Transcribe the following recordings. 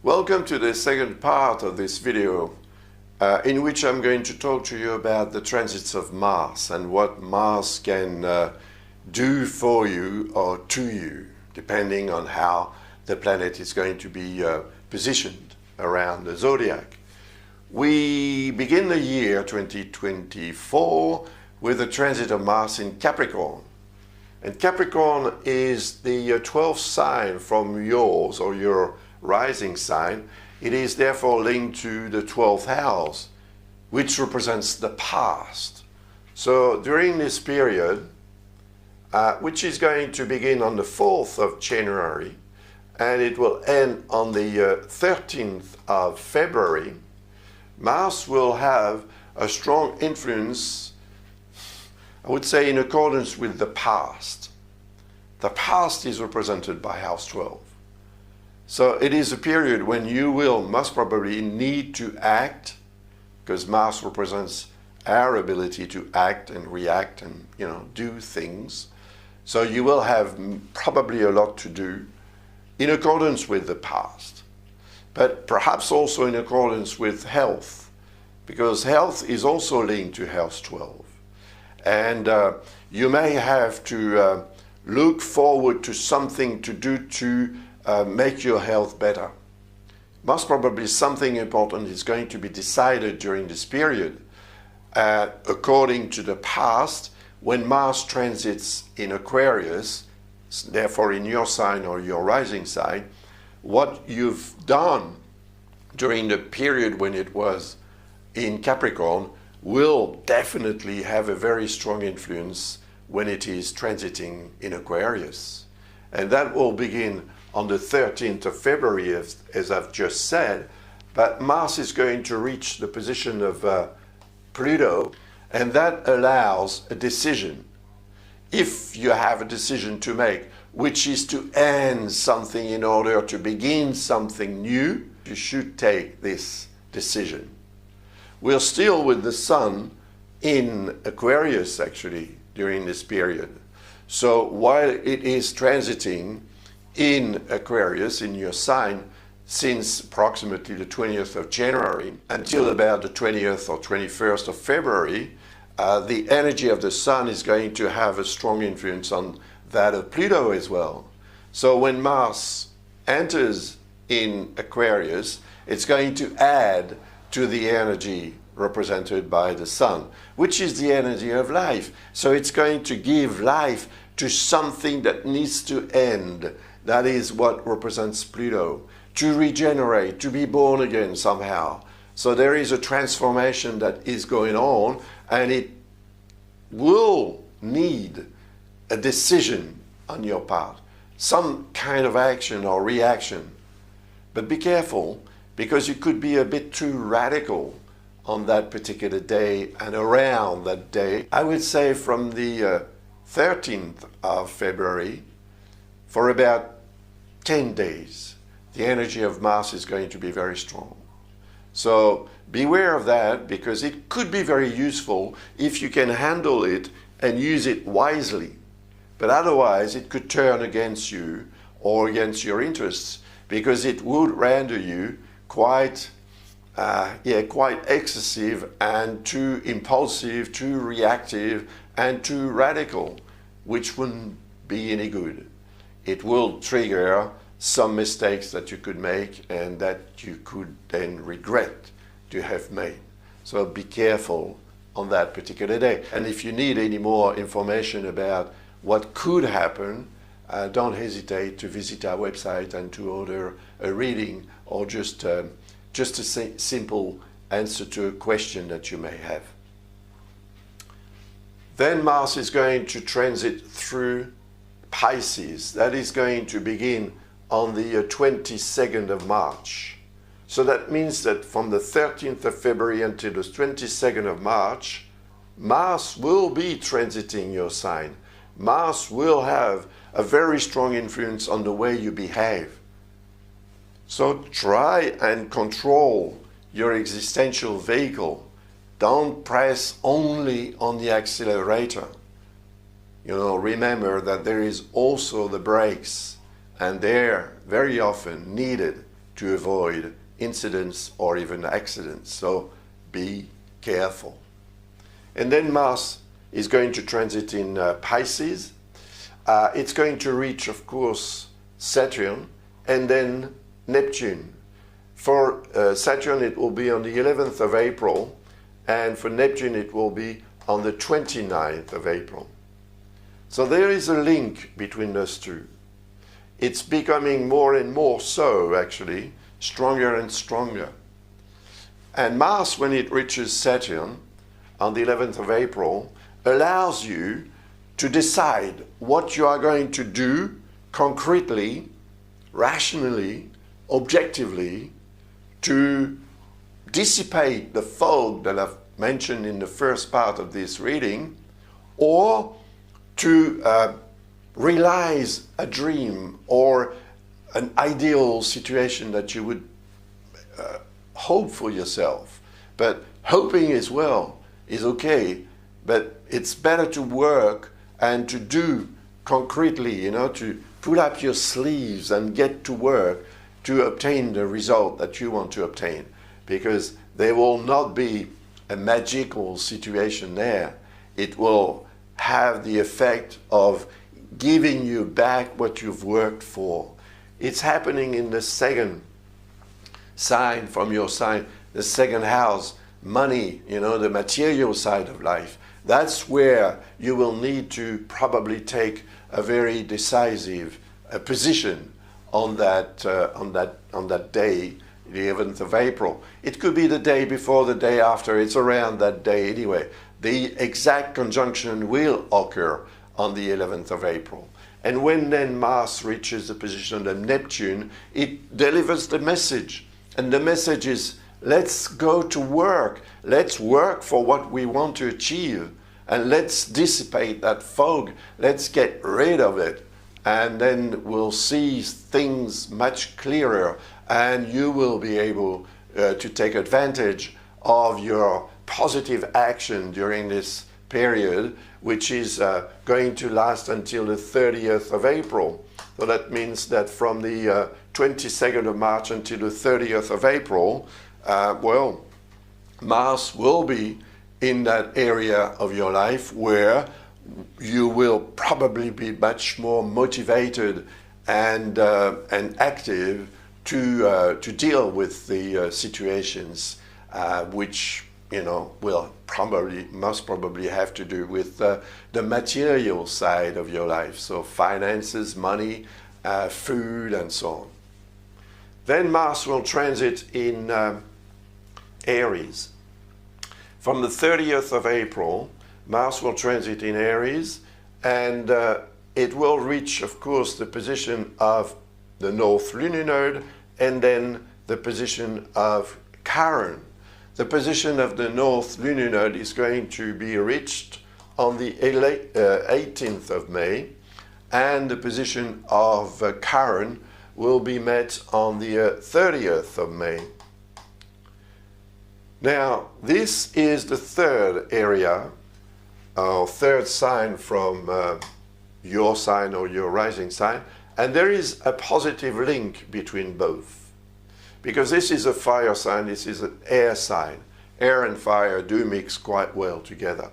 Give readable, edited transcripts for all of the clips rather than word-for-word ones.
Welcome to the second part of this video in which I'm going to talk to you about the transits of Mars and what Mars can do for you or to you, depending on how the planet is going to be positioned around the zodiac. We begin the year 2024 with the transit of Mars in Capricorn. And Capricorn is the 12th sign from yours or your rising sign. It is therefore linked to the 12th house, which represents the past. So during this period, which is going to begin on the 4th of January, and it will end on the 13th of February, Mars will have a strong influence, I would say, in accordance with the past. The past is represented by house 12. So it is a period when you will most probably need to act, because Mars represents our ability to act and react and, do things. So you will have probably a lot to do in accordance with the past, but perhaps also in accordance with health, because health is also linked to house 12. And you may have to look forward to something to do to make your health better. Most probably something important is going to be decided during this period. According to the past, when Mars transits in Aquarius, therefore in your sign or your rising sign, what you've done during the period when it was in Capricorn will definitely have a very strong influence when it is transiting in Aquarius. And that will begin on the 13th of February, as I've just said, but Mars is going to reach the position of Pluto, and that allows a decision. If you have a decision to make, which is to end something in order to begin something new, you should take this decision. We're still with the Sun in Aquarius, actually, during this period. So while it is transiting in Aquarius, in your sign, since approximately the 20th of January until about the 20th or 21st of February, the energy of the Sun is going to have a strong influence on that of Pluto as well. So when Mars enters in Aquarius, it's going to add to the energy represented by the Sun, which is the energy of life. So it's going to give life to something that needs to end. That is what represents Pluto, to regenerate, to be born again somehow. So there is a transformation that is going on, and it will need a decision on your part, some kind of action or reaction. But be careful, because you could be a bit too radical on that particular day and around that day. I would say from the 13th of February, for about 10 days, the energy of Mars is going to be very strong. So beware of that, because it could be very useful if you can handle it and use it wisely. But otherwise, it could turn against you or against your interests, because it would render you quite excessive and too impulsive, too reactive, and too radical, which wouldn't be any good. It will trigger some mistakes that you could make and that you could then regret to have made. So be careful on that particular day. And if you need any more information about what could happen, don't hesitate to visit our website and to order a reading or just a simple answer to a question that you may have. Then Mars is going to transit through Pisces. That is going to begin on the 22nd of March. So that means that from the 13th of February until the 22nd of March, Mars will be transiting your sign. Mars will have a very strong influence on the way you behave. So try and control your existential vehicle. Don't press only on the accelerator. Remember that there is also the brakes, and they're very often needed to avoid incidents or even accidents. So be careful. And then Mars is going to transit in Pisces. It's going to reach, of course, Saturn and then Neptune. For Saturn, it will be on the 11th of April, and for Neptune, it will be on the 29th of April. So there is a link between those two. It's becoming more and more so, actually, stronger and stronger. And Mars, when it reaches Saturn on the 11th of April, allows you to decide what you are going to do concretely, rationally, objectively, to dissipate the fog that I've mentioned in the first part of this reading, or to realize a dream or an ideal situation that you would hope for yourself. But hoping as well is okay, but it's better to work and to do concretely, to pull up your sleeves and get to work to obtain the result that you want to obtain, because there will not be a magical situation there. It will have the effect of giving you back what you've worked for. It's happening in the second sign from your sign, the second house, money, the material side of life. That's where you will need to probably take a very decisive position on that day, the 11th of April. It could be the day before, the day after. It's around that day anyway. The exact conjunction will occur on the 11th of April. And when then Mars reaches the position of Neptune, it delivers the message. And the message is, let's go to work. Let's work for what we want to achieve. And let's dissipate that fog. Let's get rid of it. And then we'll see things much clearer, and you will be able to take advantage of your positive action during this period, which is going to last until the 30th of April. So that means that from the 22nd of March until the 30th of April, Mars will be in that area of your life where you will probably be much more motivated and active to deal with the situations which must probably have to do with the material side of your life. So finances, money, food, and so on. Then Mars will transit in Aries. From the 30th of April, Mars will transit in Aries, and it will reach, of course, the position of the North Lunar Node and then the position of Chiron. The position of the North Lunar Node is going to be reached on the 18th of May, and the position of Chiron will be met on the 30th of May. Now, this is the third area, or third sign from your sign or your rising sign, and there is a positive link between both. Because this is a fire sign, this is an air sign. Air and fire do mix quite well together.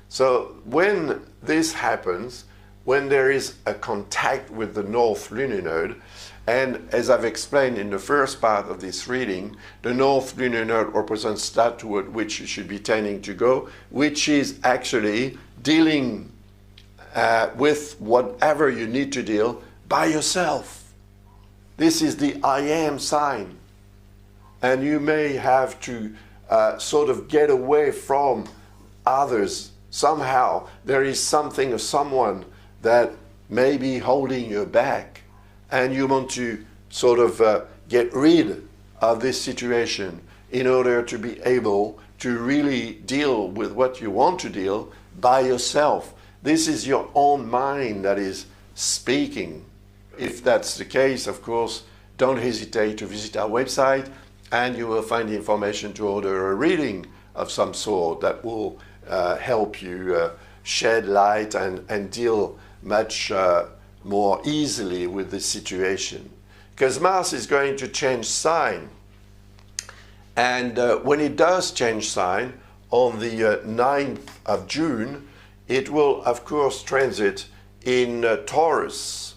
So when this happens, when there is a contact with the North Lunar Node, and as I've explained in the first part of this reading, the North Lunar Node represents that toward which you should be tending to go, which is actually dealing with whatever you need to deal by yourself. This is the I am sign. And you may have to sort of get away from others. Somehow there is something or someone that may be holding you back, and you want to sort of get rid of this situation in order to be able to really deal with what you want to deal by yourself. This is your own mind that is speaking. If that's the case, of course, don't hesitate to visit our website, and you will find the information to order a reading of some sort that will help you shed light and deal much more easily with the situation. because Mars is going to change sign. And when it does change sign on the 9th of June, it will, of course, transit in Taurus.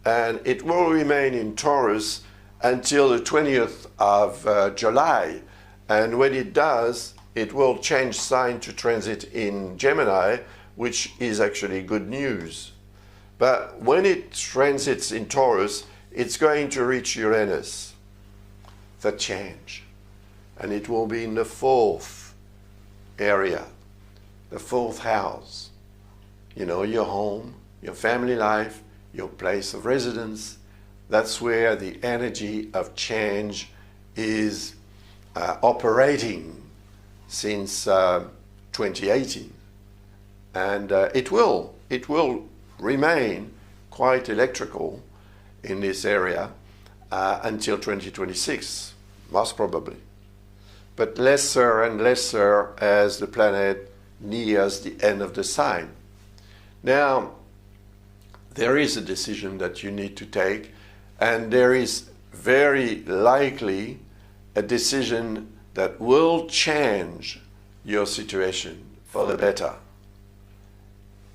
And it will remain in Taurus until the 20th of July. And when it does, it will change sign to transit in Gemini, which is actually good news. But when it transits in Taurus, it's going to reach Uranus, the change. And it will be in the 4th area, the 4th house. You know, your home, your family life, your place of residence. That's where the energy of change is operating since 2018. And it will remain quite electrical in this area until 2026, most probably. But lesser and lesser as the planet nears the end of the sign. Now, there is a decision that you need to take, and there is very likely a decision that will change your situation for the better.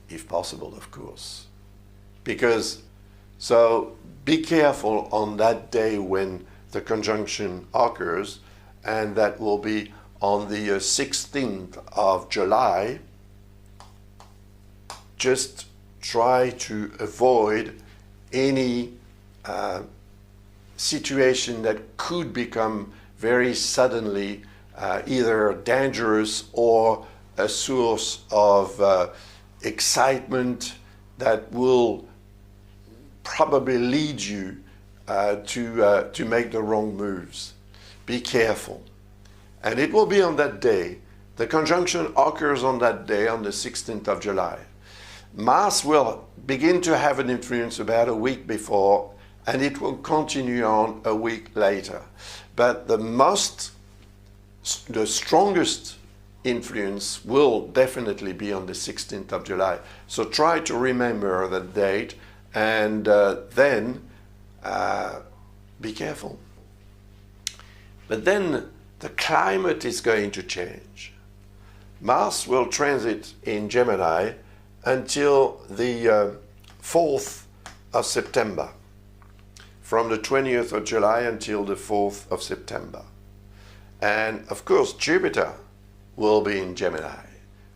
If possible, of course. So be careful on that day when the conjunction occurs, and that will be on the 16th of July. Just try to avoid any situation that could become very suddenly either dangerous or a source of excitement that will probably lead you to make the wrong moves. Be careful. And it will be on that day. The conjunction occurs on that day, on the 16th of July. Mars will begin to have an influence about a week before, and it will continue on a week later. But the strongest influence will definitely be on the 16th of July. So try to remember that date, and then be careful. But then the climate is going to change. Mars will transit in Gemini until the 4th of September, from the 20th of July until the 4th of September. And of course, Jupiter will be in Gemini.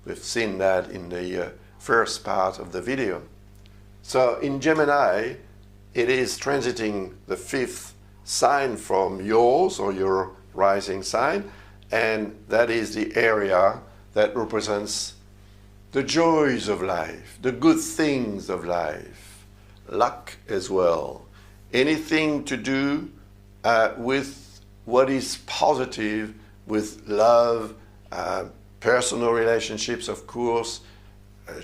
We've seen that in the first part of the video. So in Gemini, it is transiting the 5th sign from yours, or your rising sign, and that is the area that represents the joys of life, the good things of life, luck as well. Anything to do with what is positive, with love, personal relationships, of course,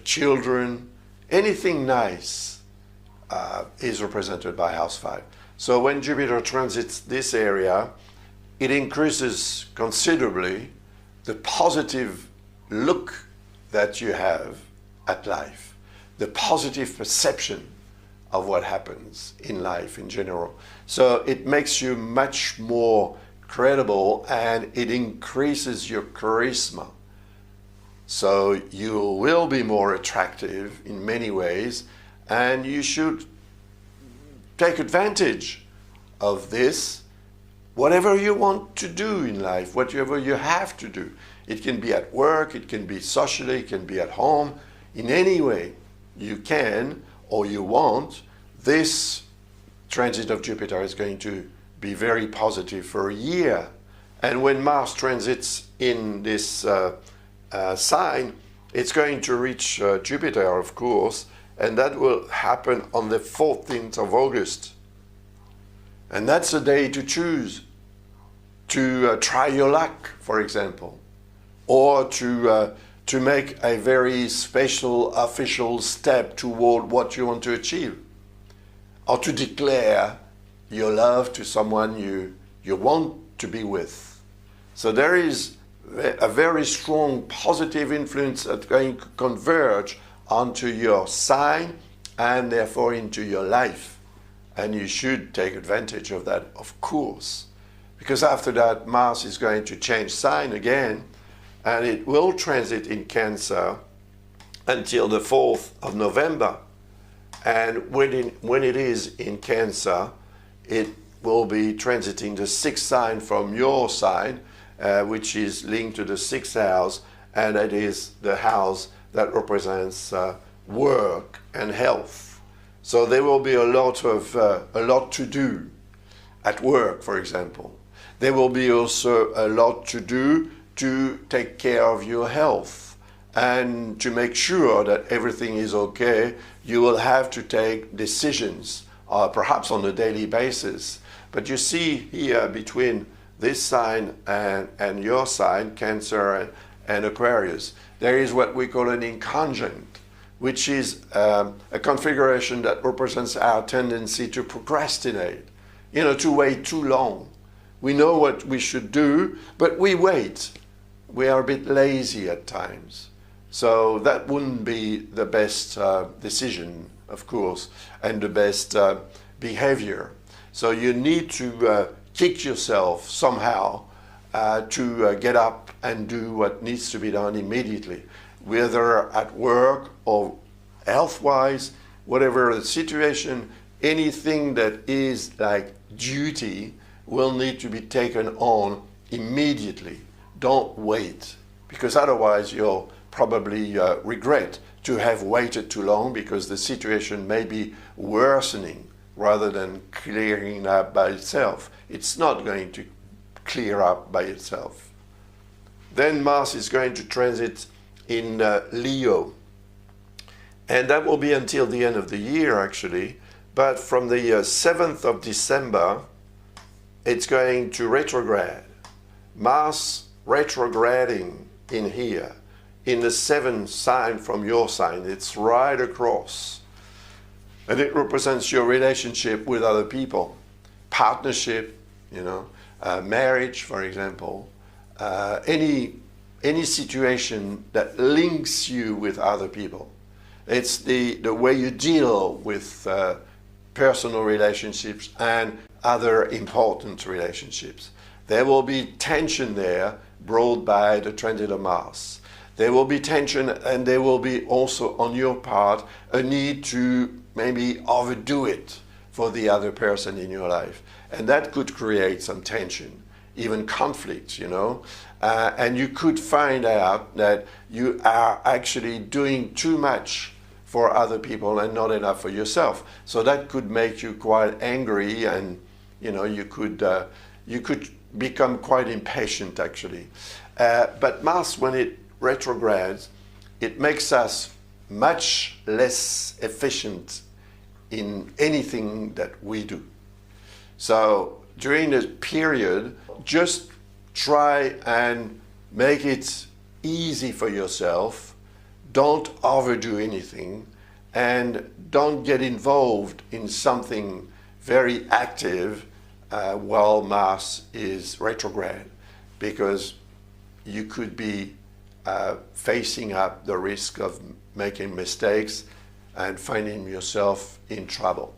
children, anything nice is represented by House 5. So when Jupiter transits this area, it increases considerably the positive look that you have at life, the positive perception of what happens in life in general. So it makes you much more credible, and it increases your charisma. So you will be more attractive in many ways, and you should take advantage of this. Whatever you want to do in life, whatever you have to do. It can be at work, it can be socially, it can be at home. In any way you can or you want, this transit of Jupiter is going to be very positive for a year. And when Mars transits in this sign, it's going to reach Jupiter, of course, and that will happen on the 14th of August. And that's a day to choose to try your luck, for example, or to make a very special official step toward what you want to achieve, or to declare your love to someone you want to be with. So there is a very strong positive influence that's going to converge onto your sign and therefore into your life and you should take advantage of that, of course. Because after that, Mars is going to change sign again, and it will transit in Cancer until the 4th of November. And when it is in Cancer, it will be transiting the 6th sign from your sign, which is linked to the 6th house, and it is the house that represents work and health. So there will be a lot to do at work, for example. There will be also a lot to do to take care of your health. And to make sure that everything is okay, you will have to take decisions, perhaps on a daily basis. But you see here between this sign and your sign, Cancer and Aquarius, there is what we call an conjunct, which is a configuration that represents our tendency to procrastinate, to wait too long. We know what we should do, but we wait. We are a bit lazy at times. So that wouldn't be the best decision, of course, and the best behavior. So you need to kick yourself somehow to get up and do what needs to be done immediately, whether at work or health-wise, whatever the situation, anything that is like duty will need to be taken on immediately. Don't wait, because otherwise you'll probably regret to have waited too long, because the situation may be worsening rather than clearing up by itself. It's not going to clear up by itself. Then Mars is going to transit in Leo, and that will be until the end of the year actually, but from the 7th of December it's going to retrograde. Mars retrograding in here, in the 7th sign from your sign. It's right across. And it represents your relationship with other people. Partnership, marriage, for example. Any situation that links you with other people. It's the way you deal with personal relationships and other important relationships. There will be tension there brought by the transit of Mars. There will be tension, and there will be also on your part a need to maybe overdo it for the other person in your life. And that could create some tension, even conflict, and you could find out that you are actually doing too much for other people and not enough for yourself. So that could make you quite angry, and you could become quite impatient actually. But Mars, when it retrogrades, it makes us much less efficient in anything that we do. So during this period, just try and make it easy for yourself. Don't overdo anything, and don't get involved in something very active while Mars is retrograde, because you could be facing up the risk of making mistakes and finding yourself in trouble.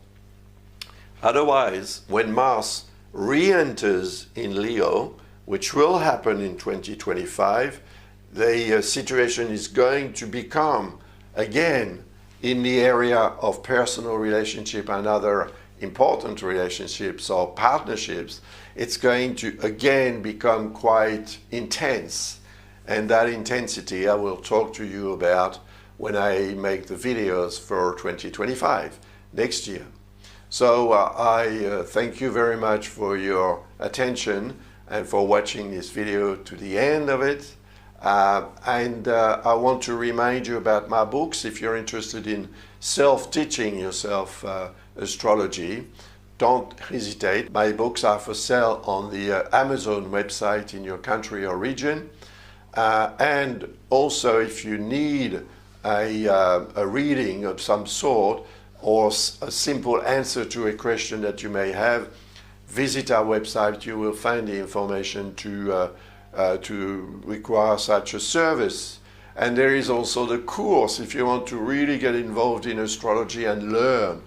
Otherwise, when Mars re-enters in Leo, which will happen in 2025, the situation is going to become, again, in the area of personal relationship and other important relationships or partnerships, it's going to again become quite intense. And that intensity I will talk to you about when I make the videos for 2025, next year. So I thank you very much for your attention and for watching this video to the end of it. And I want to remind you about my books. If you're interested in self-teaching yourself astrology, don't hesitate. My books are for sale on the Amazon website in your country or region. And also, if you need a reading of some sort or a simple answer to a question that you may have, visit our website. You will find the information to require such a service. And there is also the course if you want to really get involved in astrology and learn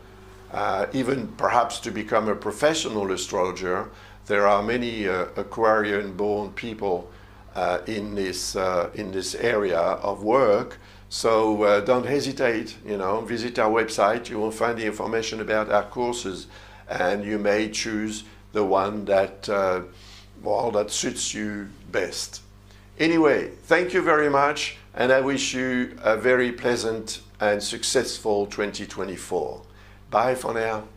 even perhaps to become a professional astrologer. There are many Aquarian-born people in this area of work. So don't hesitate, visit our website. You will find the information about our courses, and you may choose the one that, that suits you best. Anyway, thank you very much, and I wish you a very pleasant and successful 2024. Bye for now.